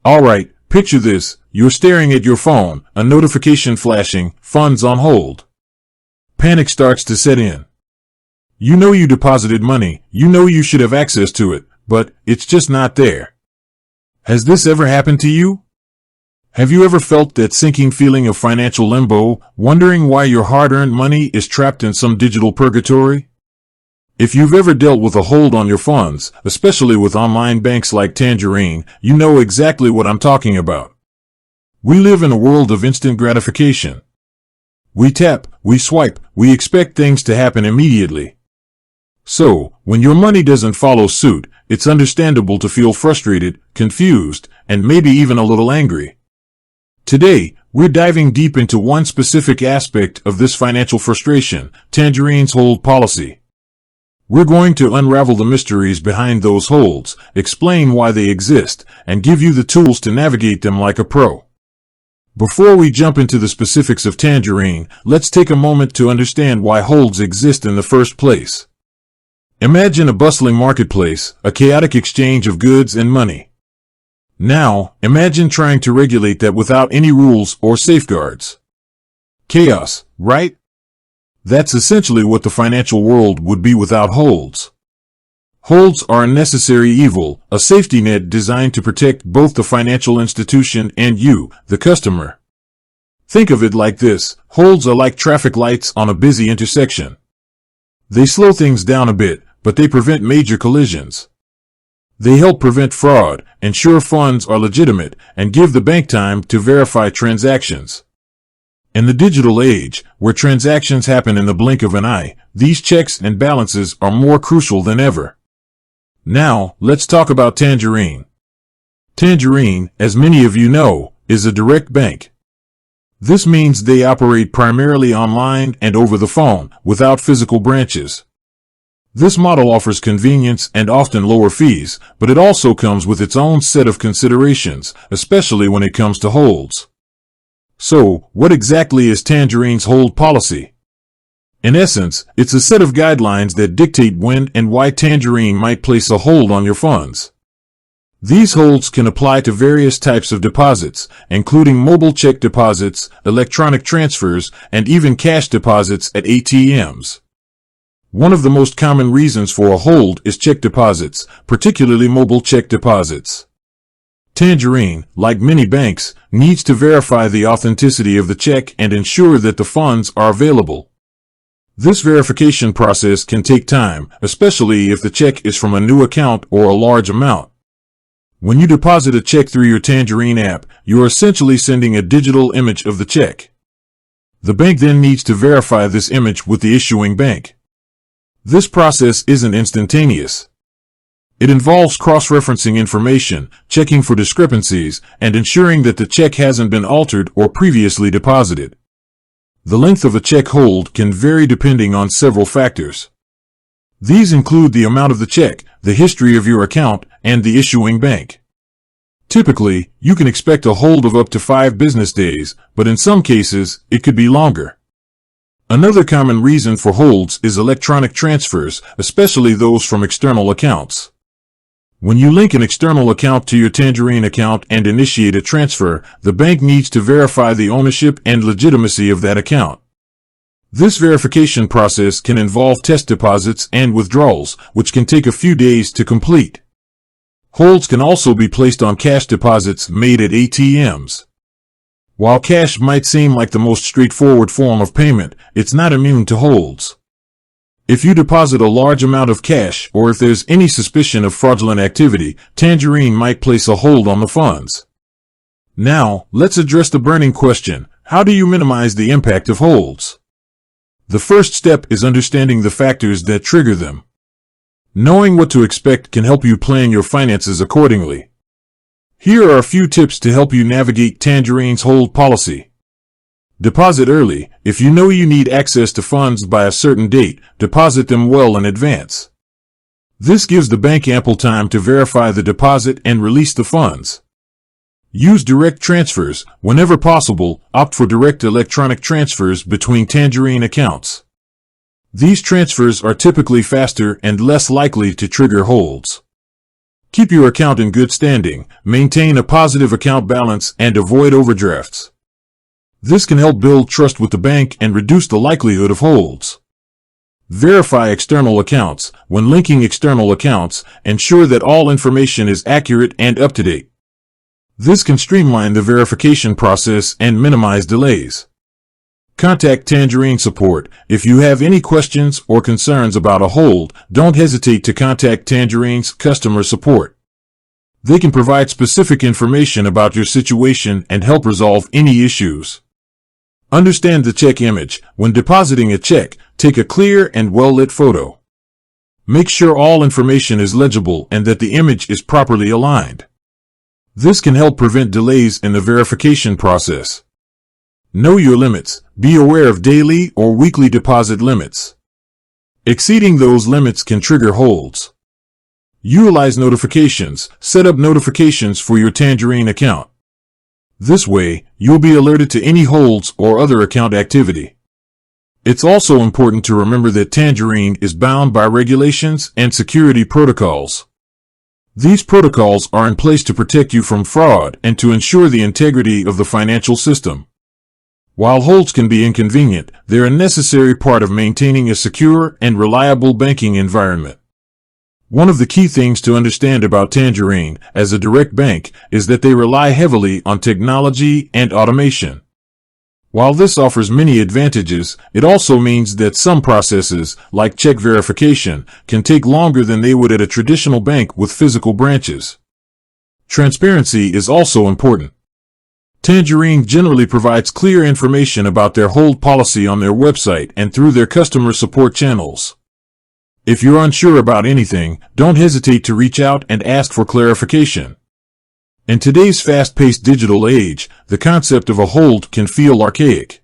Alright, picture this. You're staring at your phone, a notification flashing, funds on hold. Panic starts to set in. You know you deposited money, you know you should have access to it, but it's just not there. Has this ever happened to you? Have you ever felt that sinking feeling of financial limbo, wondering why your hard-earned money is trapped in some digital purgatory? If you've ever dealt with a hold on your funds, especially with online banks like Tangerine, you know exactly what I'm talking about. We live in a world of instant gratification. We tap, we swipe, we expect things to happen immediately. So, when your money doesn't follow suit, it's understandable to feel frustrated, confused, and maybe even a little angry. Today, we're diving deep into one specific aspect of this financial frustration, Tangerine's hold policy. We're going to unravel the mysteries behind those holds, explain why they exist, and give you the tools to navigate them like a pro. Before we jump into the specifics of Tangerine, let's take a moment to understand why holds exist in the first place. Imagine a bustling marketplace, a chaotic exchange of goods and money. Now, imagine trying to regulate that without any rules or safeguards. Chaos, right? That's essentially what the financial world would be without holds. Holds are a necessary evil, a safety net designed to protect both the financial institution and you, the customer. Think of it like this: holds are like traffic lights on a busy intersection. They slow things down a bit, but they prevent major collisions. They help prevent fraud, ensure funds are legitimate, and give the bank time to verify transactions. In the digital age, where transactions happen in the blink of an eye, these checks and balances are more crucial than ever. Now, let's talk about Tangerine. Tangerine, as many of you know, is a direct bank. This means they operate primarily online and over the phone, without physical branches. This model offers convenience and often lower fees, but it also comes with its own set of considerations, especially when it comes to holds. So, what exactly is Tangerine's hold policy? In essence, it's a set of guidelines that dictate when and why Tangerine might place a hold on your funds. These holds can apply to various types of deposits, including mobile check deposits, electronic transfers, and even cash deposits at ATMs. One of the most common reasons for a hold is check deposits, particularly mobile check deposits. Tangerine, like many banks, needs to verify the authenticity of the check and ensure that the funds are available. This verification process can take time, especially if the check is from a new account or a large amount. When you deposit a check through your Tangerine app, you are essentially sending a digital image of the check. The bank then needs to verify this image with the issuing bank. This process isn't instantaneous. It involves cross-referencing information, checking for discrepancies, and ensuring that the check hasn't been altered or previously deposited. The length of a check hold can vary depending on several factors. These include the amount of the check, the history of your account, and the issuing bank. Typically, you can expect a hold of up to 5 business days, but in some cases, it could be longer. Another common reason for holds is electronic transfers, especially those from external accounts. When you link an external account to your Tangerine account and initiate a transfer, the bank needs to verify the ownership and legitimacy of that account. This verification process can involve test deposits and withdrawals, which can take a few days to complete. Holds can also be placed on cash deposits made at ATMs. While cash might seem like the most straightforward form of payment, it's not immune to holds. If you deposit a large amount of cash, or if there's any suspicion of fraudulent activity, Tangerine might place a hold on the funds. Now, let's address the burning question: how do you minimize the impact of holds? The first step is understanding the factors that trigger them. Knowing what to expect can help you plan your finances accordingly. Here are a few tips to help you navigate Tangerine's hold policy. Deposit early. If you know you need access to funds by a certain date, deposit them well in advance. This gives the bank ample time to verify the deposit and release the funds. Use direct transfers. Whenever possible, opt for direct electronic transfers between Tangerine accounts. These transfers are typically faster and less likely to trigger holds. Keep your account in good standing, maintain a positive account balance, and avoid overdrafts. This can help build trust with the bank and reduce the likelihood of holds. Verify external accounts. When linking external accounts, ensure that all information is accurate and up to date. This can streamline the verification process and minimize delays. Contact Tangerine support. If you have any questions or concerns about a hold, don't hesitate to contact Tangerine's customer support. They can provide specific information about your situation and help resolve any issues. Understand the check image. When depositing a check, take a clear and well-lit photo. Make sure all information is legible and that the image is properly aligned. This can help prevent delays in the verification process. Know your limits. Be aware of daily or weekly deposit limits. Exceeding those limits can trigger holds. Utilize notifications. Set up notifications for your Tangerine account. This way, you'll be alerted to any holds or other account activity. It's also important to remember that Tangerine is bound by regulations and security protocols. These protocols are in place to protect you from fraud and to ensure the integrity of the financial system. While holds can be inconvenient, they're a necessary part of maintaining a secure and reliable banking environment. One of the key things to understand about Tangerine as a direct bank is that they rely heavily on technology and automation. While this offers many advantages, it also means that some processes, like check verification, can take longer than they would at a traditional bank with physical branches. Transparency is also important. Tangerine generally provides clear information about their hold policy on their website and through their customer support channels. If you're unsure about anything, don't hesitate to reach out and ask for clarification. In today's fast-paced digital age, the concept of a hold can feel archaic.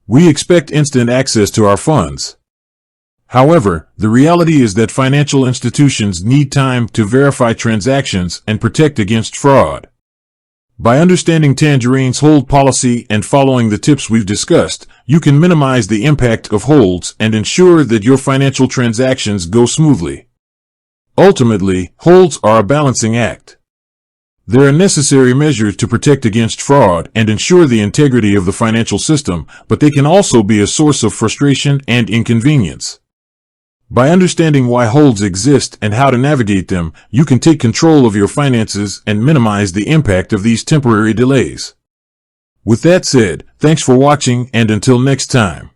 We expect instant access to our funds. However, the reality is that financial institutions need time to verify transactions and protect against fraud. By understanding Tangerine's hold policy and following the tips we've discussed, you can minimize the impact of holds and ensure that your financial transactions go smoothly. Ultimately, holds are a balancing act. They're a necessary measure to protect against fraud and ensure the integrity of the financial system, but they can also be a source of frustration and inconvenience. By understanding why holds exist and how to navigate them, you can take control of your finances and minimize the impact of these temporary delays. With that said, thanks for watching, and until next time.